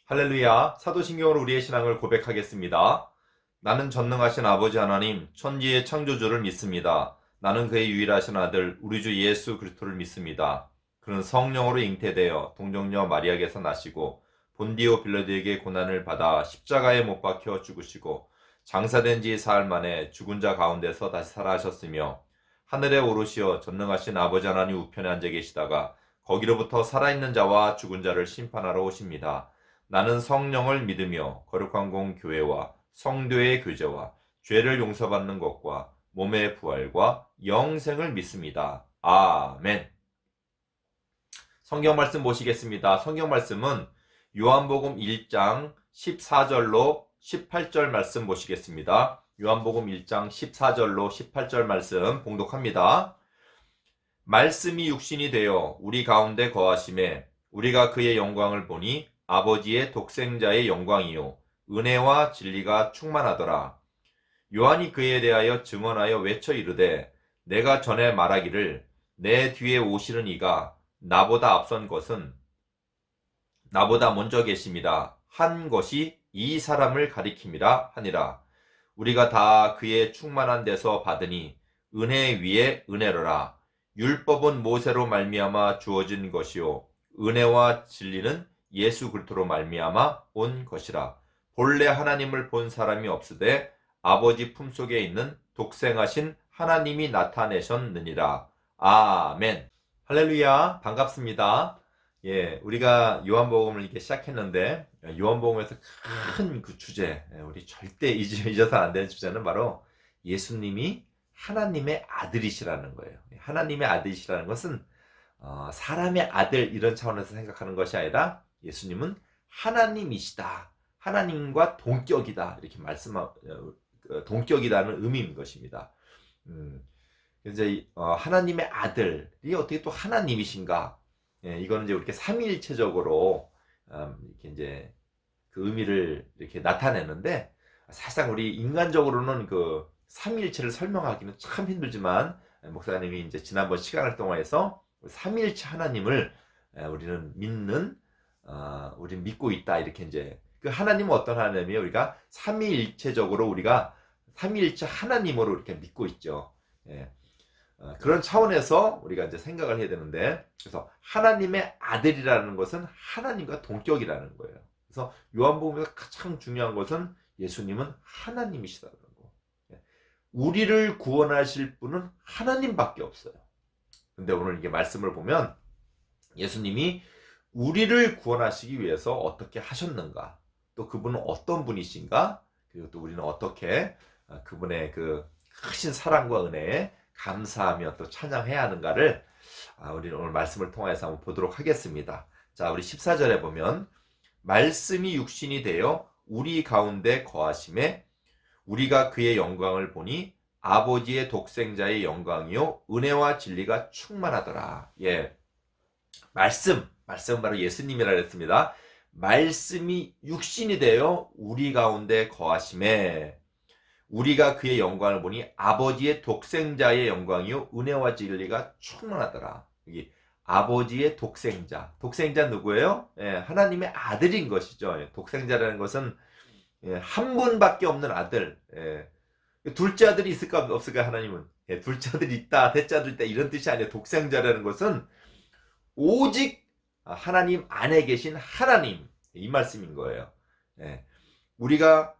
할렐루야, 사도신경으로 우리의 신앙을 고백하겠습니다. 나는 전능하신 아버지 하나님, 천지의 창조주를 믿습니다. 나는 그의 유일하신 아들, 우리 주 예수 그리스도를 믿습니다. 그는 성령으로 잉태되어 동정녀 마리아에게서 나시고 본디오 빌라도에게 고난을 받아 십자가에 못 박혀 죽으시고 장사된 지 사흘 만에 죽은 자 가운데서 다시 살아하셨으며 하늘에 오르시어 전능하신 아버지 하나님 우편에 앉아 계시다가 거기로부터 살아있는 자와 죽은 자를 심판하러 오십니다. 나는 성령을 믿으며 거룩한 공 교회와 성도의 교제와 죄를 용서받는 것과 몸의 부활과 영생을 믿습니다. 아멘. 성경 말씀 보시겠습니다. 성경 말씀은 요한복음 1장 14절로 18절 말씀 보시겠습니다. 요한복음 1장 14절로 18절 말씀 봉독합니다. 말씀이 육신이 되어 우리 가운데 거하심에 우리가 그의 영광을 보니 아버지의 독생자의 영광이요 은혜와 진리가 충만하더라. 요한이 그에 대하여 증언하여 외쳐 이르되 내가 전에 말하기를 내 뒤에 오시는 이가 나보다 앞선 것은 나보다 먼저 계심이라 한 것이 이 사람을 가리킴이라 하니라. 우리가 다 그의 충만한 데서 받으니 은혜 위에 은혜로라. 율법은 모세로 말미암아 주어진 것이요 은혜와 진리는 예수 그리스도로 말미암아 온 것이라. 본래 하나님을 본 사람이 없으되 아버지 품속에 있는 독생하신 하나님이 나타내셨느니라. 아멘. 할렐루야. 반갑습니다. 예, 우리가 요한복음을 이렇게 시작했는데 요한복음에서 큰 그 주제, 우리 절대 잊어서는 안 되는 주제는 바로 예수님이 하나님의 아들이시라는 거예요. 하나님의 아들이시라는 것은 사람의 아들 이런 차원에서 생각하는 것이 아니라 예수님은 하나님이시다. 하나님과 동격이다. 이렇게 동격이라는 의미인 것입니다. 이제 하나님의 아들이 어떻게 또 하나님이신가? 예, 이거는 이제 이렇게 삼위일체적으로 이렇게 이제 그 의미를 이렇게 나타내는데 사실상 우리 인간적으로는 그 삼위일체를 설명하기는 참 힘들지만 목사님이 이제 지난번 시간을 통해서 삼위일체 하나님을 우리는 우리는 믿고 있다 이렇게 이제 그 하나님은 어떤 하나님이에요? 우리가 삼위일체적으로 우리가 삼위일체 하나님으로 이렇게 믿고 있죠. 예. 그런 차원에서 우리가 이제 생각을 해야 되는데 그래서 하나님의 아들이라는 것은 하나님과 동격이라는 거예요. 그래서 요한복음에서 가장 중요한 것은 예수님은 하나님이시다는 거. 우리를 구원하실 분은 하나님밖에 없어요. 근데 오늘 이게 말씀을 보면 예수님이 우리를 구원하시기 위해서 어떻게 하셨는가, 또 그분은 어떤 분이신가, 그리고 또 우리는 어떻게 그분의 그 크신 사랑과 은혜에 감사하며 또 찬양해야 하는가를 우리는 오늘 말씀을 통해서 한번 보도록 하겠습니다. 자, 우리 14절에 보면 말씀이 육신이 되어 우리 가운데 거하심에 우리가 그의 영광을 보니 아버지의 독생자의 영광이요 은혜와 진리가 충만하더라. 예, 말씀은 바로 예수님이라 했습니다. 말씀이 육신이 되어 우리 가운데 거하심에 우리가 그의 영광을 보니 아버지의 독생자의 영광이요 은혜와 진리가 충만하더라. 여기 아버지의 독생자 누구예요? 예, 하나님의 아들인 것이죠. 예, 독생자라는 것은 한 분밖에 없는 아들. 예, 둘째 아들이 있을까 없을까 하나님은 둘째 아들이 있다, 셋째 아들이 있다 이런 뜻이 아니에요. 독생자라는 것은 오직 하나님 안에 계신 하나님 이 말씀인 거예요. 예, 우리가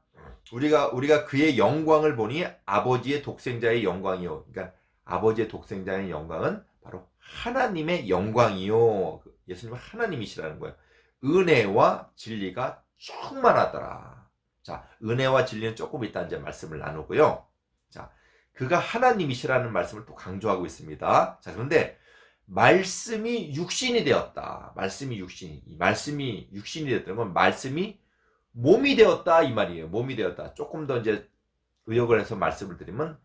그의 영광을 보니 아버지의 독생자의 영광이요. 그러니까 아버지의 독생자의 영광은 바로 하나님의 영광이요. 예수님은 하나님이시라는 거예요. 은혜와 진리가 충만하더라. 자, 은혜와 진리는 조금 이따 이제 말씀을 나누고요. 자, 그가 하나님이시라는 말씀을 또 강조하고 있습니다. 자, 그런데 말씀이 육신이 되었다. 말씀이 육신이 되었다는 건 말씀이 몸이 되었다 이 말이에요. 몸이 되었다. 조금 더 이제 의역을 해서 말씀을 드리면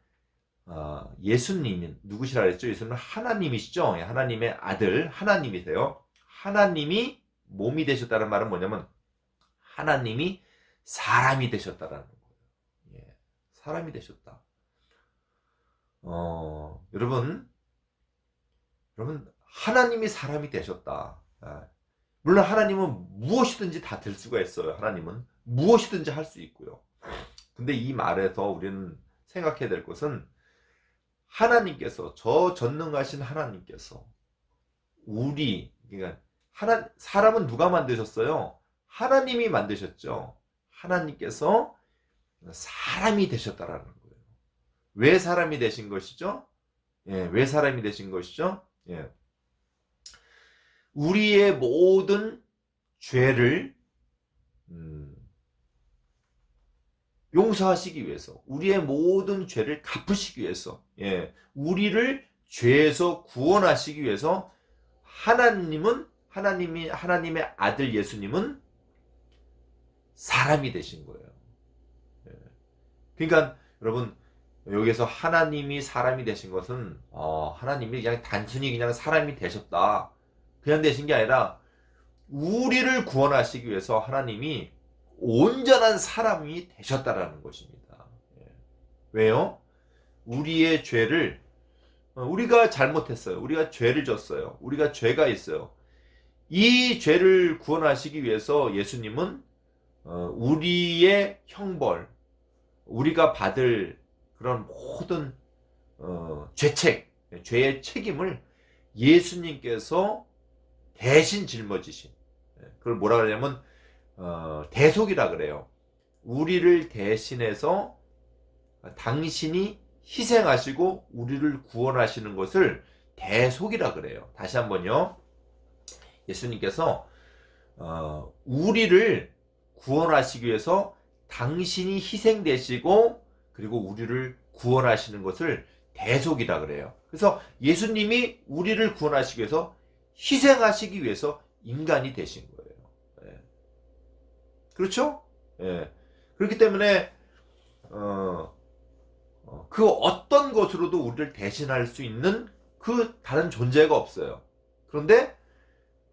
예수님은 누구시라 그랬죠? 예수님은 하나님이시죠. 하나님의 아들 하나님이세요. 하나님이 몸이 되셨다는 말은 뭐냐면 하나님이 사람이 되셨다라는 거예요. 예, 사람이 되셨다. 여러분 하나님이 사람이 되셨다. 물론 하나님은 무엇이든지 다 될 수가 있어요. 하나님은 무엇이든지 할 수 있고요. 근데 이 말에서 우리는 생각해야 될 것은 하나님께서, 저 전능하신 하나님께서 그러니까 사람은 누가 만드셨어요? 하나님이 만드셨죠. 하나님께서 사람이 되셨다라는 거예요. 왜 사람이 되신 것이죠? 왜 사람이 되신 것이죠? 우리의 모든 죄를 용서하시기 위해서, 우리의 모든 죄를 갚으시기 위해서, 우리를 죄에서 구원하시기 위해서 하나님의 아들 예수님은 사람이 되신 거예요. 그러니까 여러분, 여기서 하나님이 사람이 되신 것은 하나님이 그냥 단순히 그냥 사람이 되셨다, 그냥 되신 게 아니라 우리를 구원하시기 위해서 하나님이 온전한 사람이 되셨다라는 것입니다. 왜요? 우리의 죄를, 우리가 잘못했어요. 우리가 죄를 졌어요. 우리가 죄가 있어요. 이 죄를 구원하시기 위해서 예수님은 우리의 형벌, 우리가 받을 그런 모든 죄의 책임을 예수님께서 대신 짊어지신, 그걸 뭐라 그러냐면 대속이라 그래요. 우리를 대신해서 당신이 희생하시고 우리를 구원하시는 것을 대속이라 그래요. 다시 한번요. 예수님께서 우리를 구원하시기 위해서 당신이 희생되시고 그리고 우리를 구원하시는 것을 대속이라 그래요. 그래서 예수님이 우리를 구원하시기 위해서, 희생하시기 위해서 인간이 되신 거예요. 그렇죠? 그렇기 때문에 그 어떤 것으로도 우리를 대신할 수 있는 그 다른 존재가 없어요. 그런데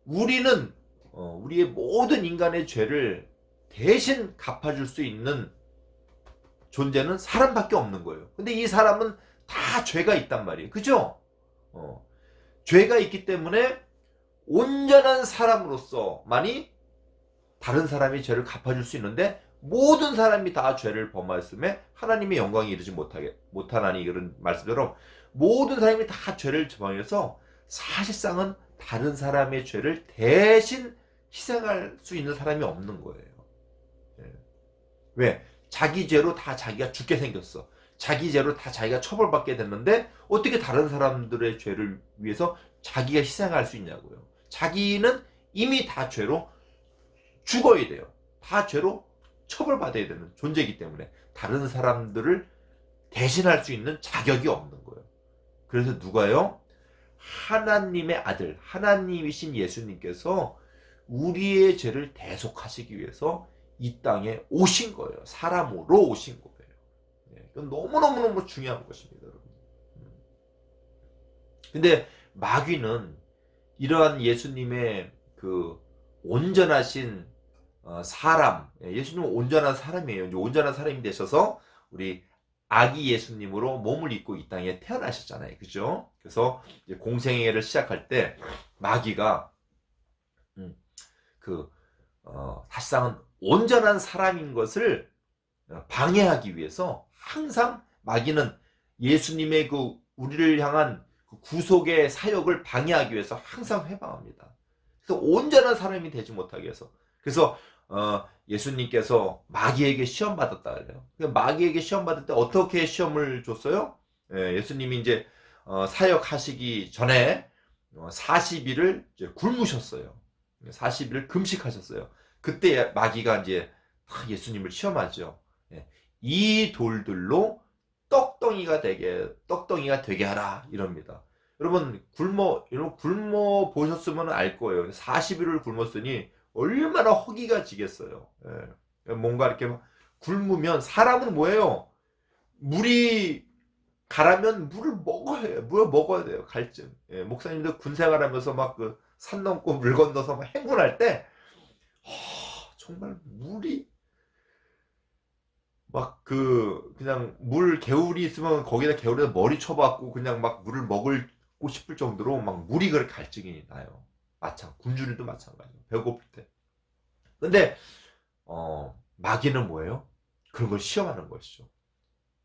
우리는 우리의 모든 인간의 죄를 대신 갚아줄 수 있는 존재는 사람밖에 없는 거예요. 근데 이 사람은 다 죄가 있단 말이에요. 그죠? 죄가 있기 때문에 온전한 사람으로서만이 다른 사람이 죄를 갚아줄 수 있는데, 모든 사람이 다 죄를 범하였음에 하나님의 영광이 이르지 못하나니, 이런 말씀대로 모든 사람이 다 죄를 범해서 사실상은 다른 사람의 죄를 대신 희생할 수 있는 사람이 없는 거예요. 왜? 자기 죄로 다 자기가 죽게 생겼어. 자기 죄로 다 자기가 처벌받게 됐는데 어떻게 다른 사람들의 죄를 위해서 자기가 희생할 수 있냐고요. 자기는 이미 다 죄로 죽어야 돼요. 다 죄로 처벌받아야 되는 존재이기 때문에 다른 사람들을 대신할 수 있는 자격이 없는 거예요. 그래서 누가요? 하나님의 아들, 하나님이신 예수님께서 우리의 죄를 대속하시기 위해서 이 땅에 오신 거예요. 사람으로 오신 거예요. 이건 너무너무너무 중요한 것입니다, 여러분. 근데 마귀는 이러한 예수님의 그 온전하신 사람, 예수님은 온전한 사람이에요. 이제 온전한 사람이 되셔서 우리 아기 예수님으로 몸을 입고 이 땅에 태어나셨잖아요. 그죠? 그래서 이제 공생애를 시작할 때 마귀가 사실상은 온전한 사람인 것을 방해하기 위해서 항상 마귀는 예수님의 그 우리를 향한 그 구속의 사역을 방해하기 위해서 항상 회방합니다. 그래서 온전한 사람이 되지 못하게 해서, 그래서 예수님께서 마귀에게 시험 받았다 그래요. 마귀에게 시험 받을 때 어떻게 시험을 줬어요? 예수님이 이제 사역하시기 전에 40일을 이제 굶으셨어요. 40일을 금식하셨어요. 그때 마귀가 이제 예수님을 시험하죠. 이 돌들로 떡덩이가 되게 하라, 이럽니다. 여러분 굶어 보셨으면 알 거예요. 40일을 굶었으니 얼마나 허기가 지겠어요. 뭔가 이렇게 굶으면 사람은 뭐예요? 물이 가라면 물을 먹어야 돼요. 갈증. 목사님들 군생활하면서 막 그 산 넘고 물 건너서 막 행군할 때 정말 물이 막 그냥 물 개울이 있으면 거기다 개울에다 머리 쳐박고 그냥 막 물을 먹고 싶을 정도로 막 물이 그렇게 갈증이 나요. 굶주림도 마찬가지예요. 배고플 때. 근데 마귀는 뭐예요? 그런 걸 시험하는 것이죠.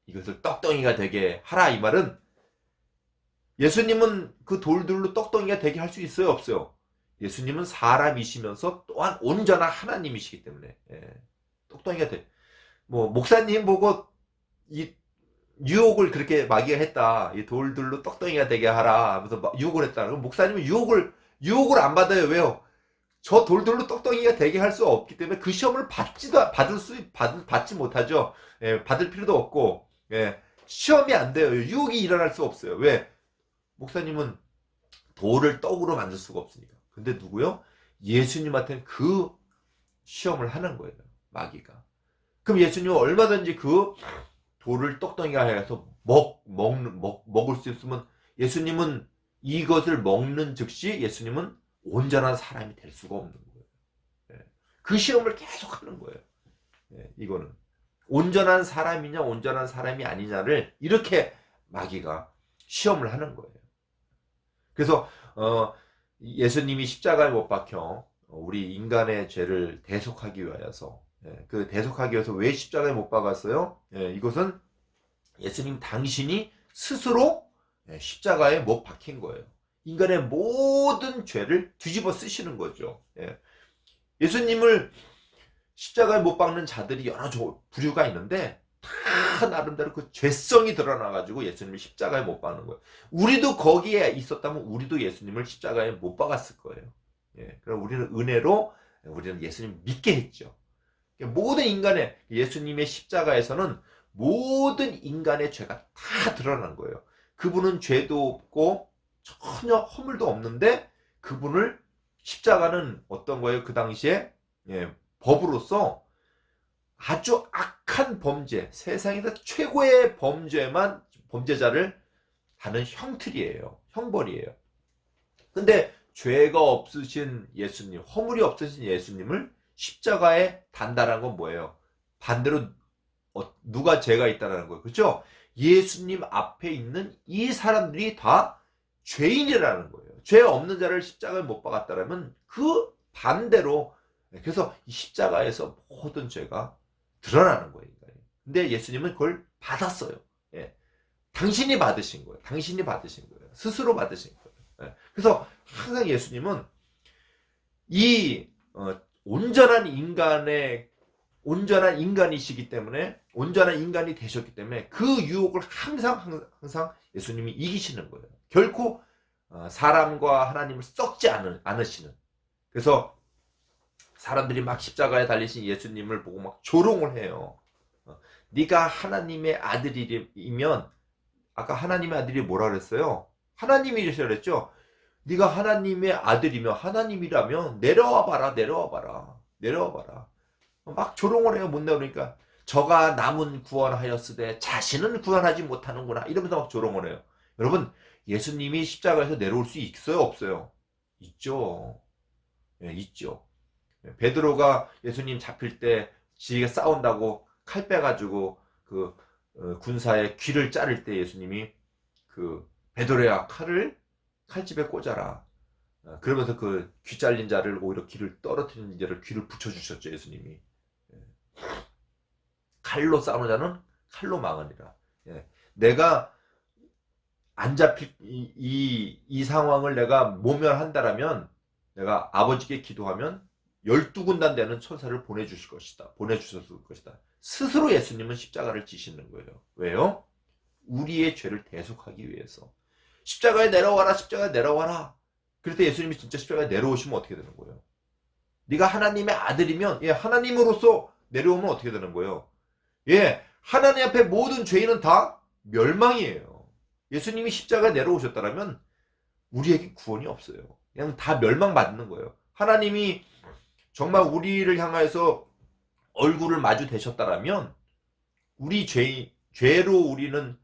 이것을 떡덩이가 되게 하라, 이 말은 예수님은 그 돌들로 떡덩이가 되게 할 수 있어요, 없어요? 예수님은 사람이시면서 또한 온전한 하나님이시기 때문에 떡덩이가 돼. 뭐 목사님 보고 이 유혹을 그렇게 마귀가 했다. 이 돌들로 떡덩이가 되게 하라 하면서 유혹을 했다. 그럼 목사님은 유혹을 안 받아요. 왜요? 저 돌들로 떡덩이가 되게 할 수 없기 때문에 그 시험을 받지 못하죠. 받을 필요도 없고, 시험이 안 돼요. 유혹이 일어날 수 없어요. 왜? 목사님은 돌을 떡으로 만들 수가 없으니까. 근데 누구요? 예수님한테는 그 시험을 하는 거예요. 마귀가. 그럼 예수님은 얼마든지 그 돌을 떡덩이가 해서 먹을 수 있으면 예수님은 이것을 먹는 즉시 예수님은 온전한 사람이 될 수가 없는 거예요. 그 시험을 계속 하는 거예요. 이거는 온전한 사람이냐 온전한 사람이 아니냐를 이렇게 마귀가 시험을 하는 거예요. 그래서 예수님이 십자가에 못 박혀 우리 인간의 죄를 대속하기 위하여서 그 대속하기 위해서 왜 십자가에 못 박았어요? 이것은 예수님 당신이 스스로 십자가에 못 박힌 거예요. 인간의 모든 죄를 뒤집어 쓰시는 거죠. 예수님을 십자가에 못 박는 자들이 여러 부류가 있는데 다 나름대로 그 죄성이 드러나가지고 예수님을 십자가에 못 박는 거예요. 우리도 거기에 있었다면 우리도 예수님을 십자가에 못 박았을 거예요. 그럼 우리는 은혜로 우리는 예수님 믿게 했죠. 모든 인간의 예수님의 십자가에서는 모든 인간의 죄가 다 드러난 거예요. 그분은 죄도 없고 전혀 허물도 없는데 그분을 십자가는 어떤 거예요? 그 당시에 법으로서 아주 악한 범죄, 세상에서 최고의 범죄자를 하는 형틀이에요. 형벌이에요. 근데 죄가 없으신 예수님, 허물이 없으신 예수님을 십자가에 단다는 건 뭐예요? 반대로 누가 죄가 있다는 거예요. 그렇죠? 예수님 앞에 있는 이 사람들이 다 죄인이라는 거예요. 죄 없는 자를 십자가에 못 박았다면 그 반대로 그래서 이 십자가에서 모든 죄가 드러나는 거예요. 근데 예수님은 그걸 받았어요. 당신이 받으신 거예요. 당신이 받으신 거예요. 스스로 받으신 거예요. 그래서 항상 예수님은 이 온전한 인간이시기 때문에 온전한 인간이 되셨기 때문에 그 유혹을 항상 예수님이 이기시는 거예요. 결코 사람과 하나님을 썩지 않으시는. 그래서 사람들이 막 십자가에 달리신 예수님을 보고 막 조롱을 해요. 네가 하나님의 아들이면 아까 하나님의 아들이 뭐라 그랬어요? 하나님이시라 그랬죠? 네가 하나님의 아들이면 하나님이라면 내려와 봐라. 막 조롱을 해요. 못 내려오니까 저가 남은 구원하였으되 자신은 구원하지 못하는구나 이러면서 막 조롱을 해요. 여러분 예수님이 십자가에서 내려올 수 있어요 없어요? 있죠. 있죠. 베드로가 예수님 잡힐 때 지가 싸운다고 칼 빼가지고 그 군사의 귀를 자를 때 예수님이 그 베드로야 칼집에 꽂아라. 그러면서 그 귀 잘린 자를 오히려 귀를 떨어뜨리는 자를 귀를 붙여주셨죠. 예수님이. 칼로 싸우는 자는 칼로 망하니라. 내가 안 잡힐 이 상황을 내가 모면한다라면 내가 아버지께 기도하면 12군단 되는 천사를 보내주셨을 것이다. 스스로 예수님은 십자가를 지시는 거예요. 왜요? 우리의 죄를 대속하기 위해서. 십자가에 내려와라. 그럴 때 예수님이 진짜 십자가에 내려오시면 어떻게 되는 거예요? 네가 하나님의 아들이면 하나님으로서 내려오면 어떻게 되는 거예요? 하나님 앞에 모든 죄인은 다 멸망이에요. 예수님이 십자가에 내려오셨다면 우리에게 구원이 없어요. 그냥 다 멸망받는 거예요. 하나님이 정말 우리를 향해서 얼굴을 마주 대셨다라면 우리 죄로 우리는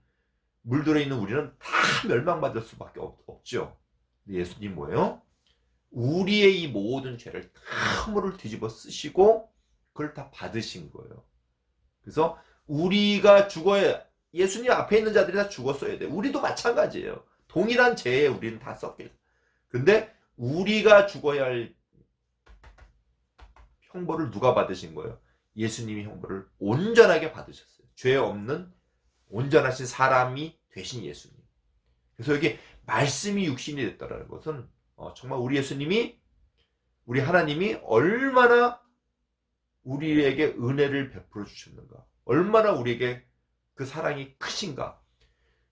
물들어 있는 우리는 다 멸망받을 수밖에 없죠. 근데 예수님 뭐예요? 우리의 이 모든 죄를 다 허물을 뒤집어 쓰시고 그걸 다 받으신 거예요. 그래서 우리가 죽어야 예수님 앞에 있는 자들이 다 죽었어야 돼. 우리도 마찬가지예요. 동일한 죄에 우리는 다 썩게. 근데 우리가 죽어야 할 형벌을 누가 받으신 거예요? 예수님이 형벌을 온전하게 받으셨어요. 죄 없는 온전하신 사람이 되신 예수님. 그래서 여기 말씀이 육신이 됐다라는 것은 정말 우리 예수님이, 우리 하나님이 얼마나 우리에게 은혜를 베풀어 주셨는가, 얼마나 우리에게 그 사랑이 크신가.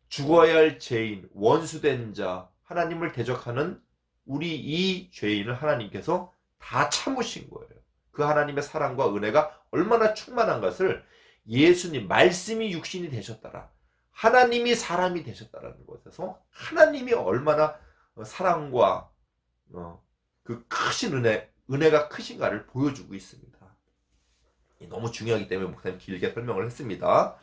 죽어야 할 죄인, 원수된 자, 하나님을 대적하는 우리 이 죄인을 하나님께서 다 참으신 거예요. 그 하나님의 사랑과 은혜가 얼마나 충만한 것을 예수님, 말씀이 육신이 되셨다라, 하나님이 사람이 되셨다라는 것에서 하나님이 얼마나 사랑과 그 크신 은혜가 크신가를 보여주고 있습니다. 너무 중요하기 때문에 목사님 길게 설명을 했습니다.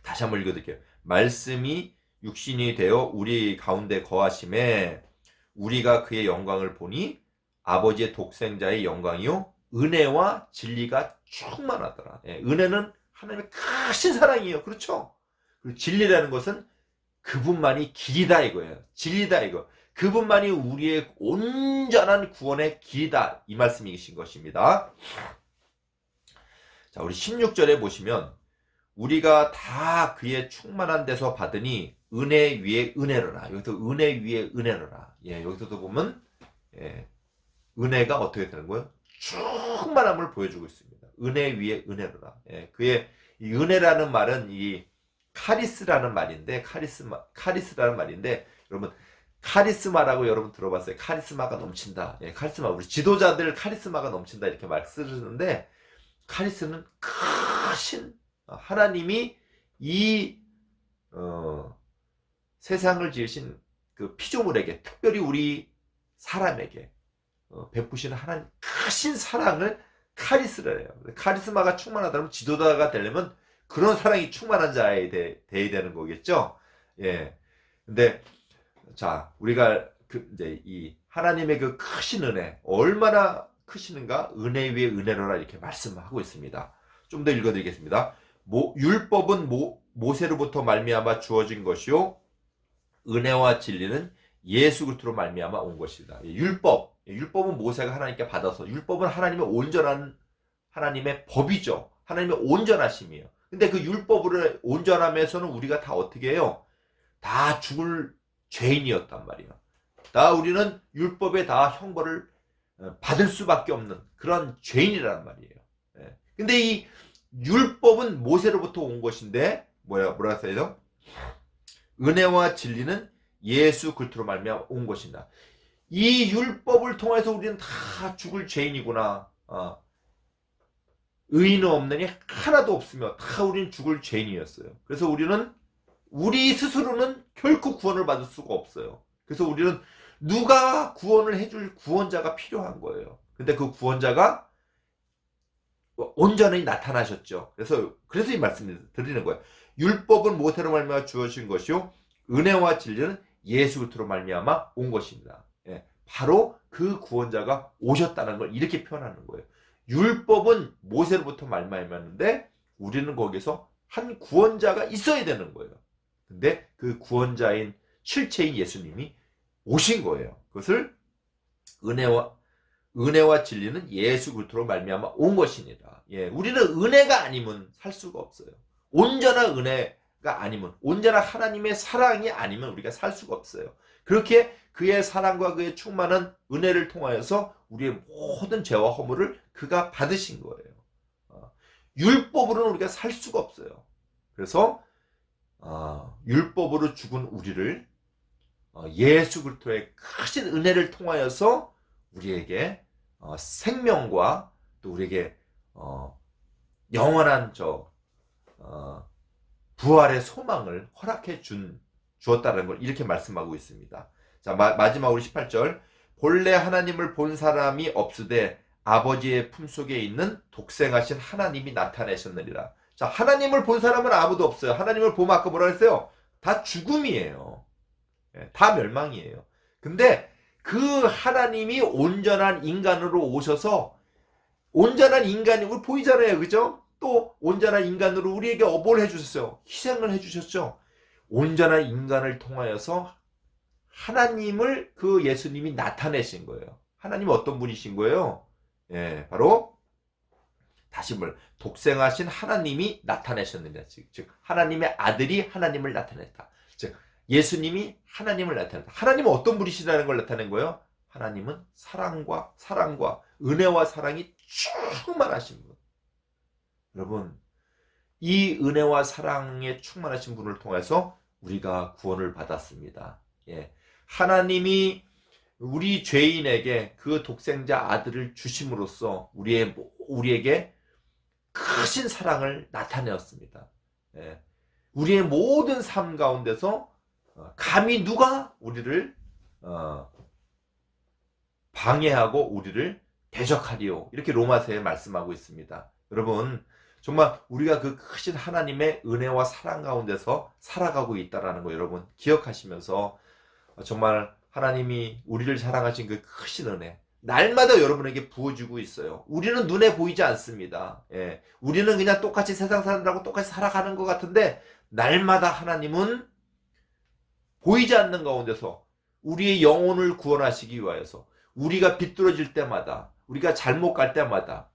다시 한번 읽어드릴게요. 말씀이 육신이 되어 우리 가운데 거하심에 우리가 그의 영광을 보니 아버지의 독생자의 영광이요 은혜와 진리가 충만하더라. 은혜는 하나님의 크신 사랑이에요. 그렇죠? 그리고 진리라는 것은 그분만이 길이다 이거예요. 진리다 이거. 그분만이 우리의 온전한 구원의 길이다, 이 말씀이신 것입니다. 자, 우리 16절에 보시면 우리가 다 그의 충만한 데서 받으니 은혜 위에 은혜로라. 여기서 은혜 위에 은혜로라. 여기서도 보면 은혜가 어떻게 되는 거예요? 충만함을 보여주고 있습니다. 은혜 위에 은혜로라. 그의 이 은혜라는 말은 이 카리스라는 말인데, 카리스라는 말인데, 여러분 카리스마라고 여러분 들어봤어요? 카리스마가 넘친다. 카리스마, 우리 지도자들 카리스마가 넘친다 이렇게 말 쓰는데, 카리스는 크신 하나님이 이 세상을 지으신 그 피조물에게, 특별히 우리 사람에게 베푸시는 하나님 크신 사랑을 카리스라 해요. 카리스마가 충만하다면 지도자가 되려면 그런 사랑이 충만한 자에 돼야 되는 거겠죠. 근데 자, 우리가 이제 이 하나님의 그 크신 은혜 얼마나 크시는가, 은혜 위에 은혜로라 이렇게 말씀하고 있습니다. 좀 더 읽어드리겠습니다. 율법은 모세로부터 말미암아 주어진 것이요 은혜와 진리는 예수 그리스도로 말미암아 온 것이다. 율법은 모세가 하나님께 받아서, 율법은 하나님의 온전한 하나님의 법이죠. 하나님의 온전하심이에요. 근데 그 율법을 온전함에서는 우리가 다 어떻게 해요? 다 죽을 죄인이었단 말이에요. 우리는 율법에 다 형벌을 받을 수밖에 없는 그런 죄인이란 말이에요. 근데 이 율법은 모세로부터 온 것인데 뭐라 써요? 은혜와 진리는 예수 그리스도로 말미암아 온 것이다. 이 율법을 통해서 우리는 다 죽을 죄인이구나. 의인은 없느니 하나도 없으며 다 우리는 죽을 죄인이었어요. 그래서 우리 스스로는 결코 구원을 받을 수가 없어요. 그래서 우리는 누가 구원을 해줄 구원자가 필요한 거예요. 근데 그 구원자가 온전히 나타나셨죠. 그래서 이 말씀을 드리는 거예요. 율법은 모세로 말미암아 주어진 것이요 은혜와 진리는 예수 그리스도로 말미암아 온 것입니다. 바로 그 구원자가 오셨다는 걸 이렇게 표현하는 거예요. 율법은 모세로부터 말미암았는데 우리는 거기서 한 구원자가 있어야 되는 거예요. 근데 그 구원자인 실체인 예수님이 오신 거예요. 그것을 은혜와 진리는 예수 그리스도로 말미암아 온 것이니라. 우리는 은혜가 아니면 살 수가 없어요. 온전한 은혜가 아니면, 온전한 하나님의 사랑이 아니면 우리가 살 수가 없어요. 그렇게 그의 사랑과 그의 충만한 은혜를 통하여서 우리의 모든 죄와 허물을 그가 받으신 거예요. 율법으로는 우리가 살 수가 없어요. 그래서 율법으로 죽은 우리를 예수 그리스도의 크신 은혜를 통하여서 우리에게 생명과 또 우리에게 영원한 부활의 소망을 허락해 주었다는 걸 이렇게 말씀하고 있습니다. 자, 마지막으로 18절. 본래 하나님을 본 사람이 없으되 아버지의 품속에 있는 독생하신 하나님이 나타내셨느니라. 자, 하나님을 본 사람은 아무도 없어요. 하나님을 보면 아까 뭐라 했어요? 다 죽음이에요. 다 멸망이에요. 근데 그 하나님이 온전한 인간으로 오셔서, 온전한 인간이 우리 보이잖아요. 그죠? 또 온전한 인간으로 우리에게 어보를 해주셨어요. 희생을 해주셨죠. 온전한 인간을 통하여서 하나님을 그 예수님이 나타내신 거예요. 하나님은 어떤 분이신 거예요? 예, 바로 다시 독생하신 하나님이 나타내셨느냐. 즉 하나님의 아들이 하나님을 나타냈다. 즉 예수님이 하나님을 나타냈다. 하나님은 어떤 분이시라는 걸 나타낸 거예요? 하나님은 사랑과 은혜와 사랑이 충만하신 분. 여러분, 이 은혜와 사랑에 충만하신 분을 통해서 우리가 구원을 받았습니다. 예. 하나님이 우리 죄인에게 그 독생자 아들을 주심으로써 우리에게 크신 사랑을 나타내었습니다. 예. 우리의 모든 삶 가운데서 감히 누가 우리를 방해하고 우리를 대적하리요. 이렇게 로마서에 말씀하고 있습니다. 여러분, 정말 우리가 그 크신 하나님의 은혜와 사랑 가운데서 살아가고 있다는 거 여러분 기억하시면서 정말 하나님이 우리를 사랑하신 그 크신 은혜 날마다 여러분에게 부어주고 있어요. 우리는 눈에 보이지 않습니다. 예. 우리는 그냥 똑같이 세상 사람들하고 똑같이 살아가는 것 같은데 날마다 하나님은 보이지 않는 가운데서 우리의 영혼을 구원하시기 위하여서 우리가 비뚤어질 때마다 우리가 잘못 갈 때마다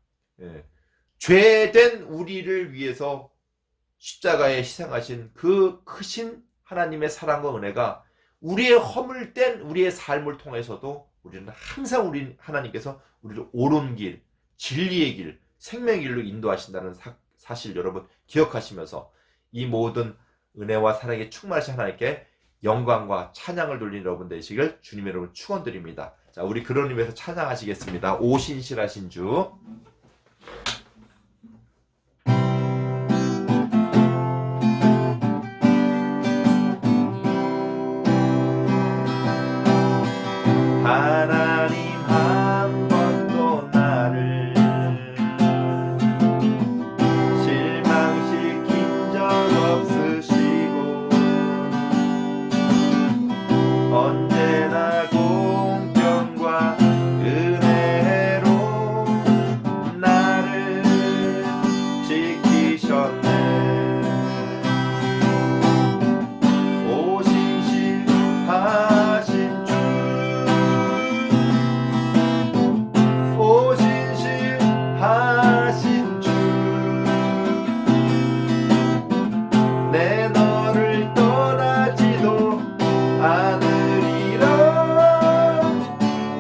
죄된 우리를 위해서 십자가에 희생하신 그 크신 하나님의 사랑과 은혜가 우리의 허물된 우리의 삶을 통해서도 우리는 항상 우리 하나님께서 우리를 옳은 길, 진리의 길, 생명의 길로 인도하신다는 사실 여러분 기억하시면서 이 모든 은혜와 사랑에 충만하신 하나님께 영광과 찬양을 돌리는 여러분 되시길 주님의 이름으로 축원드립니다. 자, 우리 그런 의미에서 찬양하시겠습니다. 오신실하신 주. 하나님 한 번도 나를 실망시킨 적 없으시고 언제나 공평과 은혜로 나를 지키셨네. 오신실하신 하신 주, 내 너를 떠나지도 않으리라.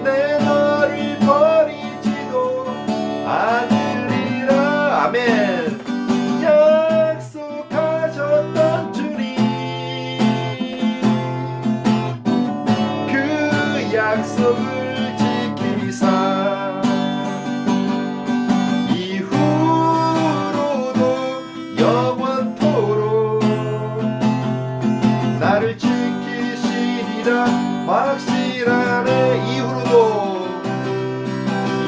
내 너를 버리지도 않으리라. 아멘. 약속하셨던 주님, 그 약속을 지키사 나를 지키시리라 확실하네.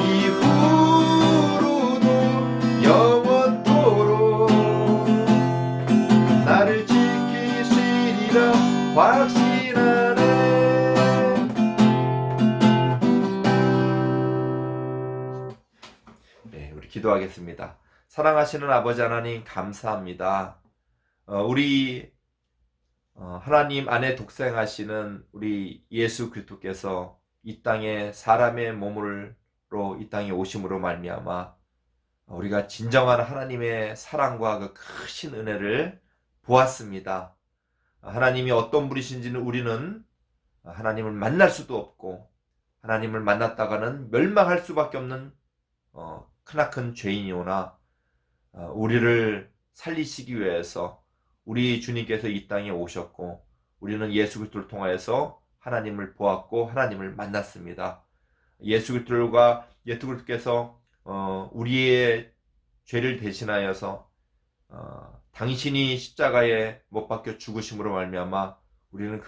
이후로도 영원토록 나를 지키시리라 확실하네. 네, 우리 기도하겠습니다. 사랑하시는 아버지 하나님 감사합니다. 우리 하나님 안에 독생하시는 우리 예수 그리스도께서 이 땅에 사람의 몸으로 이 땅에 오심으로 말미암아 우리가 진정한 하나님의 사랑과 그 크신 은혜를 보았습니다. 하나님이 어떤 분이신지는 우리는 하나님을 만날 수도 없고 하나님을 만났다가는 멸망할 수밖에 없는 크나큰 죄인이오나 우리를 살리시기 위해서 우리 주님께서 이 땅에 오셨고 우리는 예수 그리스도를 통하여서 하나님을 보았고 하나님을 만났습니다. 예수 그리스도께서 우리의 죄를 대신하여서 당신이 십자가에 못 박혀 죽으심으로 말미암아 우리는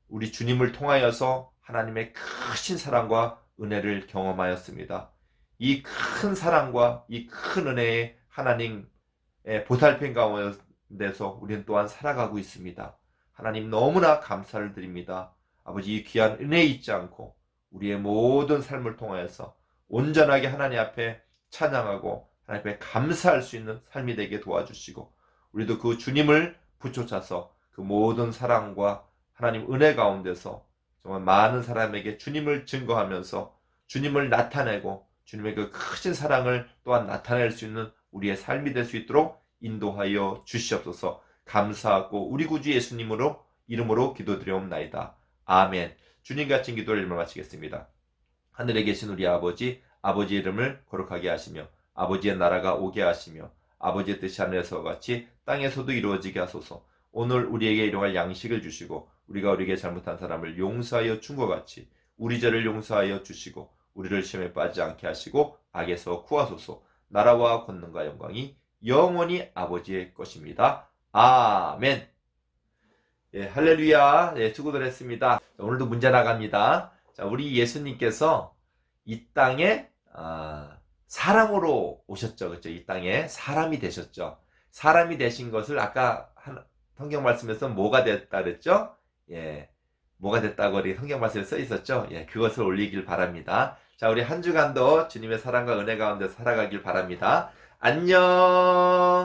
우리 주님을 통하여서 하나님의 크신 사랑과 은혜를 경험하였습니다. 이 큰 사랑과 이 큰 은혜에 하나님의 보살핌 가운데서 우리는 또한 살아가고 있습니다. 하나님 너무나 감사를 드립니다. 아버지, 이 귀한 은혜 잊지 않고 우리의 모든 삶을 통하여서 온전하게 하나님 앞에 찬양하고 하나님 앞에 감사할 수 있는 삶이 되게 도와주시고 우리도 그 주님을 붙여차서 그 모든 사랑과 하나님 은혜 가운데서 정말 많은 사람에게 주님을 증거하면서 주님을 나타내고 주님의 그 크신 사랑을 또한 나타낼 수 있는 우리의 삶이 될 수 있도록 인도하여 주시옵소서. 감사하고 우리 구주 예수님으로 이름으로 기도드리옵나이다. 아멘. 주님 같은 기도를 이름으로 마치겠습니다. 하늘에 계신 우리 아버지, 아버지의 이름을 거룩하게 하시며 아버지의 나라가 오게 하시며 아버지의 뜻이 하늘에서 같이 땅에서도 이루어지게 하소서. 오늘 우리에게 일용할 양식을 주시고 우리가 우리에게 잘못한 사람을 용서하여 준 것 같이 우리 죄를 용서하여 주시고 우리를 시험에 빠지지 않게 하시고 악에서 구하소서. 나라와 권능과 영광이 영원히 아버지의 것입니다. 아멘. 예, 할렐루야. 예, 수고들 했습니다. 오늘도 문제 나갑니다. 자, 우리 예수님께서 이 땅에 사람으로 오셨죠. 그렇죠? 이 땅에 사람이 되셨죠. 사람이 되신 것을 아까 성경 말씀에서 뭐가 됐다 그랬죠? 예. 뭐가 됐다고 우리 성경 말씀에 써 있었죠? 예, 그것을 올리길 바랍니다. 자, 우리 한 주간도 주님의 사랑과 은혜 가운데 살아가길 바랍니다. 안녕!